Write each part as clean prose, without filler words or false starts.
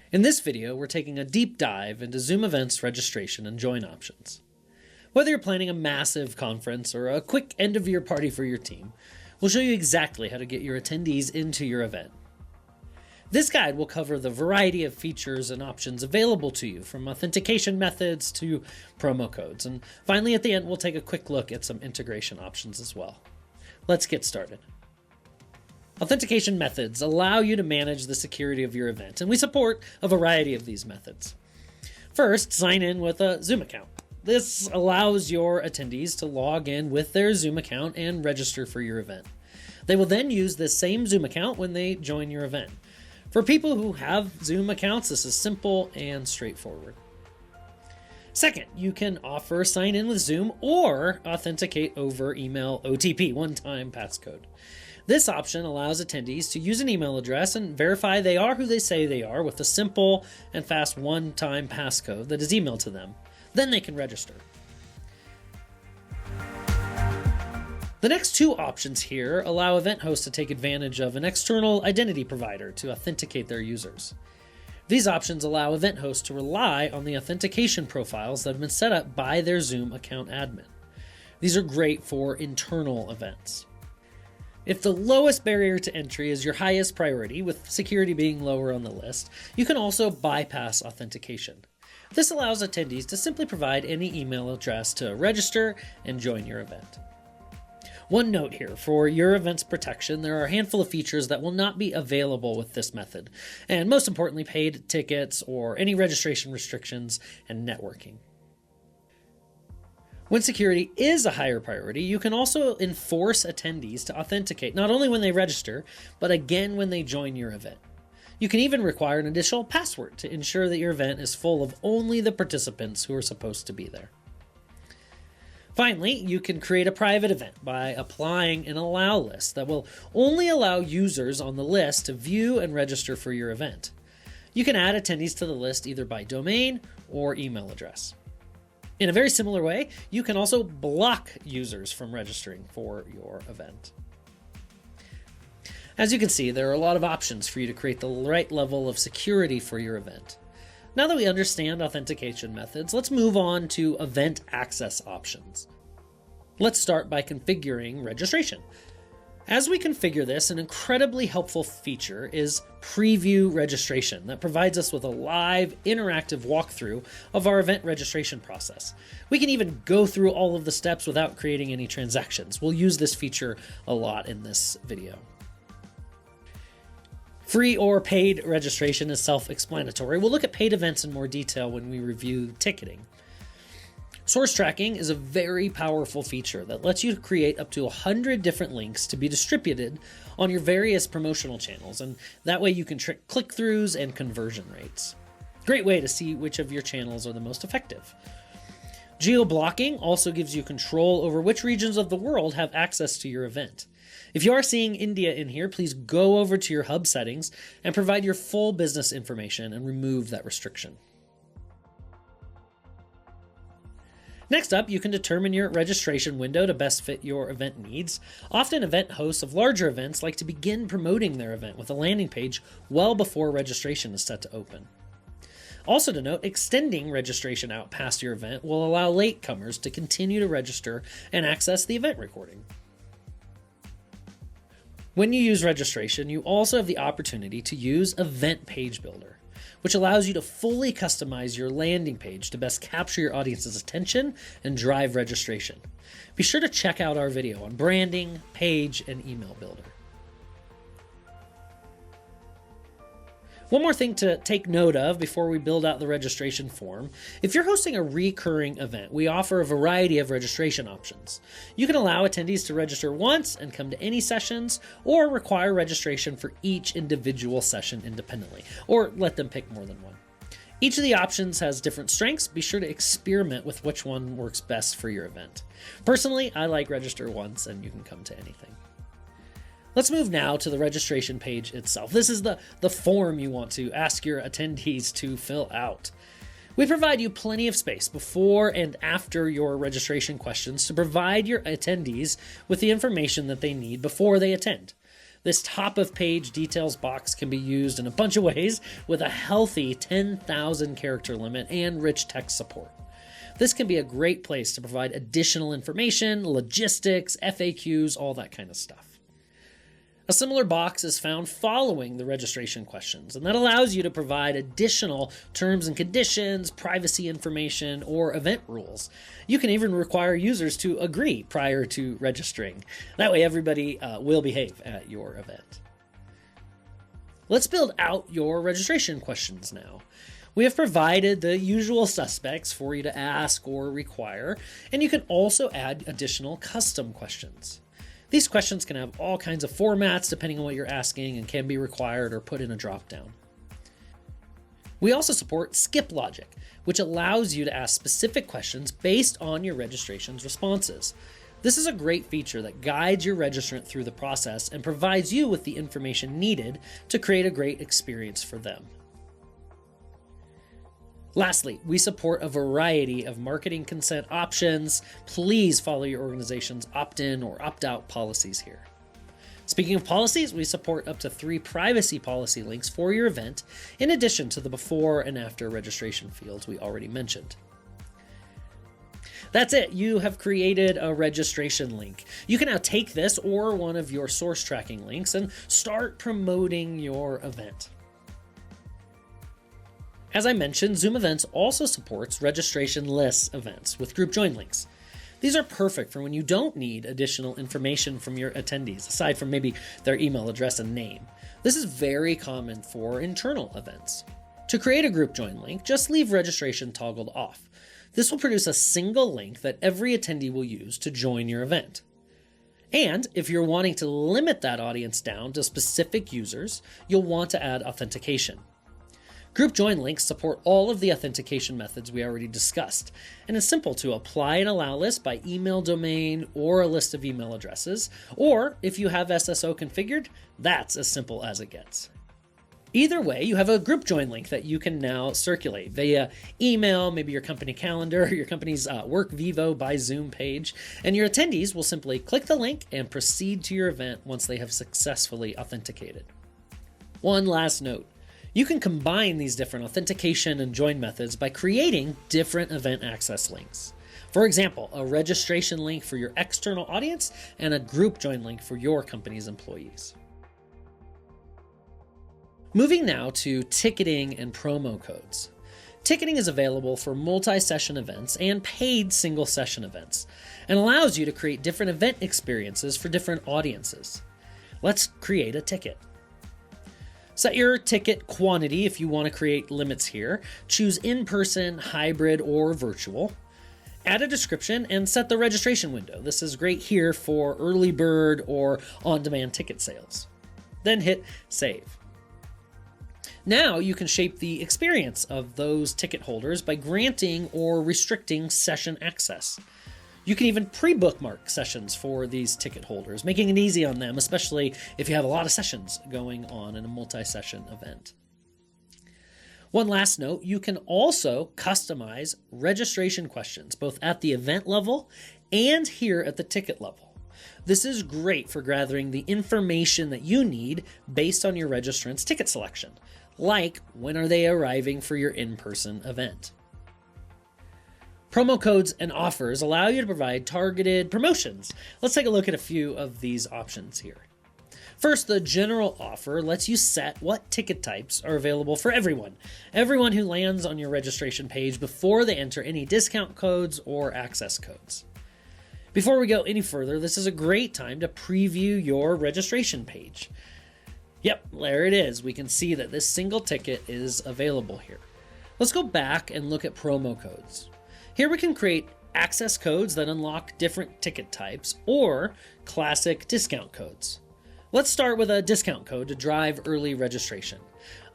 In this video, we're taking a deep dive into Zoom events registration and join options. Whether you're planning a massive conference or a quick end-of-year party for your team, we'll show you exactly how to get your attendees into your event. This guide will cover the variety of features and options available to you, from authentication methods to promo codes. And finally, at the end, we'll take a quick look at some integration options as well. Let's get started. Authentication methods allow you to manage the security of your event, and we support a variety of these methods. First, sign in with a Zoom account. This allows your attendees to log in with their Zoom account and register for your event. They will then use this same Zoom account when they join your event. For people who have Zoom accounts, this is simple and straightforward. Second, you can offer sign in with Zoom or authenticate over email OTP, one-time passcode. This option allows attendees to use an email address and verify they are who they say they are with a simple and fast one-time passcode that is emailed to them. Then they can register. The next two options here allow event hosts to take advantage of an external identity provider to authenticate their users. These options allow event hosts to rely on the authentication profiles that have been set up by their Zoom account admin. These are great for internal events. If the lowest barrier to entry is your highest priority, with security being lower on the list, you can also bypass authentication. This allows attendees to simply provide any email address to register and join your event. One note here, for your event's protection, there are a handful of features that will not be available with this method, and most importantly, paid tickets or any registration restrictions and networking. When security is a higher priority, you can also enforce attendees to authenticate not only when they register, but again when they join your event. You can even require an additional password to ensure that your event is full of only the participants who are supposed to be there. Finally, you can create a private event by applying an allow list that will only allow users on the list to view and register for your event. You can add attendees to the list either by domain or email address. In a very similar way, you can also block users from registering for your event. As you can see, there are a lot of options for you to create the right level of security for your event. Now that we understand authentication methods, let's move on to event access options. Let's start by configuring registration. As we configure this, an incredibly helpful feature is preview registration that provides us with a live, interactive walkthrough of our event registration process. We can even go through all of the steps without creating any transactions. We'll use this feature a lot in this video. Free or paid registration is self-explanatory. We'll look at paid events in more detail when we review ticketing. Source tracking is a very powerful feature that lets you create up to 100 different links to be distributed on your various promotional channels, and that way you can track click-throughs and conversion rates. Great way to see which of your channels are the most effective. Geo-blocking also gives you control over which regions of the world have access to your event. If you are seeing India in here, please go over to your hub settings and provide your full business information and remove that restriction. Next up, you can determine your registration window to best fit your event needs. Often event hosts of larger events like to begin promoting their event with a landing page well before registration is set to open. Also to note, extending registration out past your event will allow latecomers to continue to register and access the event recording. When you use registration, you also have the opportunity to use Event Page Builder, which allows you to fully customize your landing page to best capture your audience's attention and drive registration. Be sure to check out our video on branding, page, and email builder. One more thing to take note of before we build out the registration form. If you're hosting a recurring event, we offer a variety of registration options. You can allow attendees to register once and come to any sessions, or require registration for each individual session independently, or let them pick more than one. Each of the options has different strengths. Be sure to experiment with which one works best for your event. Personally, I like register once and you can come to anything. Let's move now to the registration page itself. This is the form you want to ask your attendees to fill out. We provide you plenty of space before and after your registration questions to provide your attendees with the information that they need before they attend. This top of page details box can be used in a bunch of ways with a healthy 10,000 character limit and rich text support. This can be a great place to provide additional information, logistics, FAQs, all that kind of stuff. A similar box is found following the registration questions, and that allows you to provide additional terms and conditions, privacy information, or event rules. You can even require users to agree prior to registering. That way everybody will behave at your event. Let's build out your registration questions now. We have provided the usual suspects for you to ask or require, and you can also add additional custom questions. These questions can have all kinds of formats depending on what you're asking and can be required or put in a dropdown. We also support skip logic, which allows you to ask specific questions based on your registration's responses. This is a great feature that guides your registrant through the process and provides you with the information needed to create a great experience for them. Lastly, we support a variety of marketing consent options. Please follow your organization's opt-in or opt-out policies here. Speaking of policies, we support up to 3 privacy policy links for your event, in addition to the before and after registration fields we already mentioned. That's it. You have created a registration link. You can now take this or one of your source tracking links and start promoting your event. As I mentioned, Zoom Events also supports registration-less events with group join links. These are perfect for when you don't need additional information from your attendees, aside from maybe their email address and name. This is very common for internal events. To create a group join link, just leave registration toggled off. This will produce a single link that every attendee will use to join your event. And if you're wanting to limit that audience down to specific users, you'll want to add authentication. Group join links support all of the authentication methods we already discussed, and it's simple to apply an allow list by email domain or a list of email addresses, or if you have SSO configured, that's as simple as it gets. Either way, you have a group join link that you can now circulate via email, maybe your company calendar, your company's Work Vivo by Zoom page, and your attendees will simply click the link and proceed to your event once they have successfully authenticated. One last note. You can combine these different authentication and join methods by creating different event access links. For example, a registration link for your external audience and a group join link for your company's employees. Moving now to ticketing and promo codes. Ticketing is available for multi-session events and paid single-session events, and allows you to create different event experiences for different audiences. Let's create a ticket. Set your ticket quantity if you want to create limits here. Choose in-person, hybrid, or virtual. Add a description and set the registration window. This is great here for early bird or on-demand ticket sales. Then hit save. Now you can shape the experience of those ticket holders by granting or restricting session access. You can even pre-bookmark sessions for these ticket holders, making it easy on them, especially if you have a lot of sessions going on in a multi-session event. One last note, you can also customize registration questions, both at the event level and here at the ticket level. This is great for gathering the information that you need based on your registrant's ticket selection, like when are they arriving for your in-person event. Promo codes and offers allow you to provide targeted promotions. Let's take a look at a few of these options here. First, the general offer lets you set what ticket types are available for everyone. Everyone who lands on your registration page before they enter any discount codes or access codes. Before we go any further, this is a great time to preview your registration page. Yep, there it is. We can see that this single ticket is available here. Let's go back and look at promo codes. Here we can create access codes that unlock different ticket types or classic discount codes. Let's start with a discount code to drive early registration.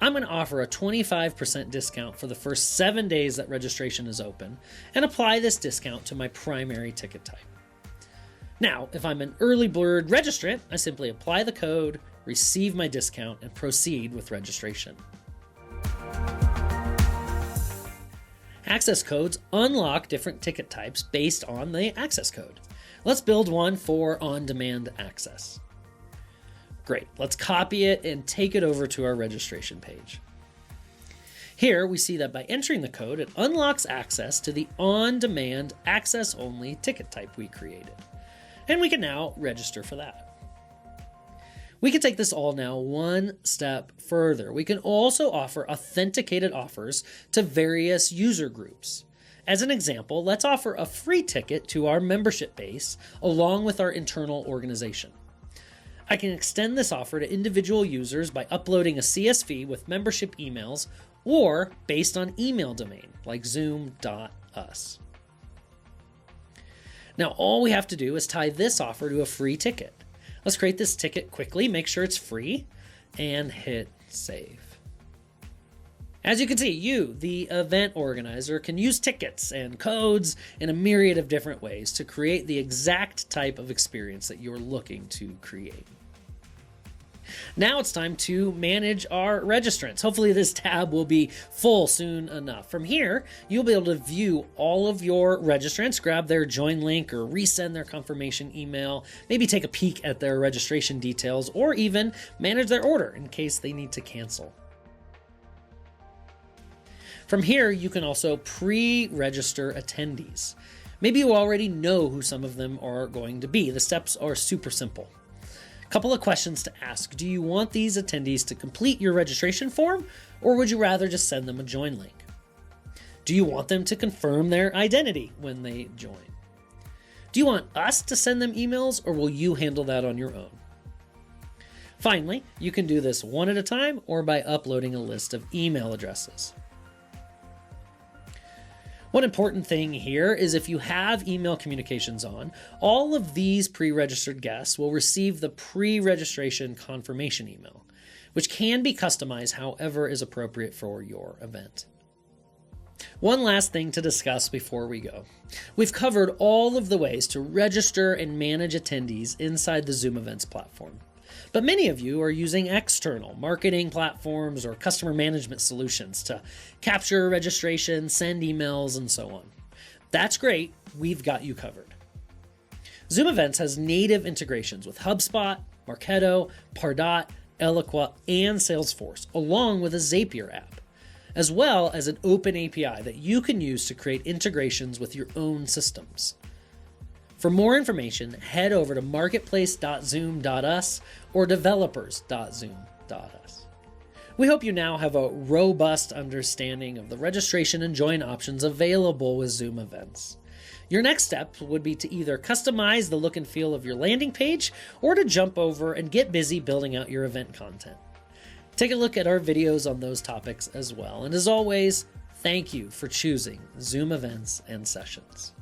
I'm going to offer a 25% discount for the first 7 days that registration is open and apply this discount to my primary ticket type. Now, if I'm an early bird registrant, I simply apply the code, receive my discount, and proceed with registration. Access codes unlock different ticket types based on the access code. Let's build one for on-demand access. Great, let's copy it and take it over to our registration page. Here we see that by entering the code, it unlocks access to the on-demand, access-only ticket type we created. And we can now register for that. We can take this all now one step further. We can also offer authenticated offers to various user groups. As an example, let's offer a free ticket to our membership base along with our internal organization. I can extend this offer to individual users by uploading a CSV with membership emails or based on email domain like zoom.us. Now all we have to do is tie this offer to a free ticket. Let's create this ticket quickly, make sure it's free, and hit save. As you can see, you, the event organizer, can use tickets and codes in a myriad of different ways to create the exact type of experience that you're looking to create. Now it's time to manage our registrants. Hopefully this tab will be full soon enough. From here, you'll be able to view all of your registrants, grab their join link or resend their confirmation email, maybe take a peek at their registration details, or even manage their order in case they need to cancel. From here, you can also pre-register attendees. Maybe you already know who some of them are going to be. The steps are super simple. Couple of questions to ask. Do you want these attendees to complete your registration form, or would you rather just send them a join link? Do you want them to confirm their identity when they join? Do you want us to send them emails, or will you handle that on your own? Finally, you can do this one at a time or by uploading a list of email addresses. One important thing here is if you have email communications on, all of these pre-registered guests will receive the pre-registration confirmation email, which can be customized however is appropriate for your event. One last thing to discuss before we go. We've covered all of the ways to register and manage attendees inside the Zoom Events platform. But many of you are using external marketing platforms or customer management solutions to capture registration, send emails, and so on. That's great. We've got you covered. Zoom Events has native integrations with HubSpot, Marketo, Pardot, Eloqua, and Salesforce, along with a Zapier app, as well as an open API that you can use to create integrations with your own systems. For more information, head over to marketplace.zoom.us or developers.zoom.us. We hope you now have a robust understanding of the registration and join options available with Zoom Events. Your next step would be to either customize the look and feel of your landing page or to jump over and get busy building out your event content. Take a look at our videos on those topics as well. And as always, thank you for choosing Zoom Events and Sessions.